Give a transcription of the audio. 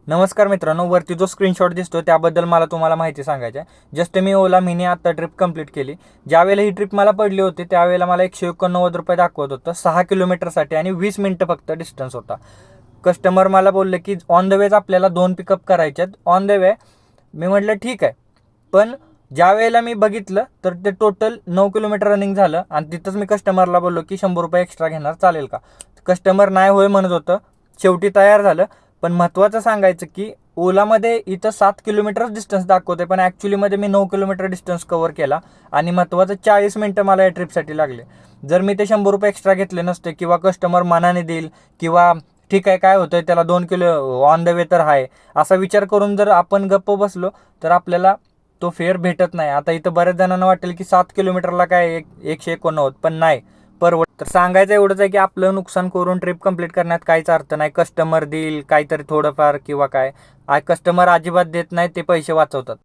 नमस्कार मित्रांनो, वरती जो स्क्रीनशॉट दिसतो त्याबद्दल मला तुम्हाला माहिती सांगायची आहे. जस्ट मी ओला मिनी आत्ता ट्रिप कंप्लीट केली. ज्यावेळेला ही ट्रिप मला पडली होती त्यावेळेला मला 189 रुपये दाखवत होतं 6 किलोमीटरसाठी आणि 20 मिनटं फक्त डिस्टन्स होता. कस्टमर मला बोलले की ऑन द वेज आपल्याला 2 पिकअप करायचे आहेत ऑन द वे. मी म्हटलं ठीक आहे, पण ज्या वेळेला मी बघितलं तर ते टोटल 9 किलोमीटर रनिंग झालं आणि तिथंच मी कस्टमरला बोललो की 100 रुपये एक्स्ट्रा घेणार, चालेल का? कस्टमर नाही होय म्हणत होतं. शेवटी तयार झालं. पण महत्त्वाचं सांगायचं की ओलामध्ये इथं 7 किलोमीटरच डिस्टन्स दाखवते, पण ॲक्च्युलीमध्ये मी 9 किलोमीटर डिस्टन्स कवर केला आणि महत्त्वाचं 40 मिनटं मला या ट्रिपसाठी लागले. जर मी ते 100 रुपये एक्स्ट्रा घेतले नसते किंवा कस्टमर मनाने देईल किंवा ठीक आहे काय होतंय त्याला 2 किलो ऑन द वे तर आहे असा विचार करून जर आपण गप्प बसलो तर आपल्याला तो फेअर भेटत नाही. आता इथं बऱ्याच जणांना वाटेल की 7 किलोमीटरला काय 189, पण नाही परवडत. तर सांगायचं एवढंच आहे की आपलं नुकसान करून ट्रिप कंप्लीट करण्यात काहीच अर्थ नाही. कस्टमर देईल काहीतरी थोडंफार किंवा काय, कस्टमर अजिबात देत नाही, ते पैसे वाचवतात.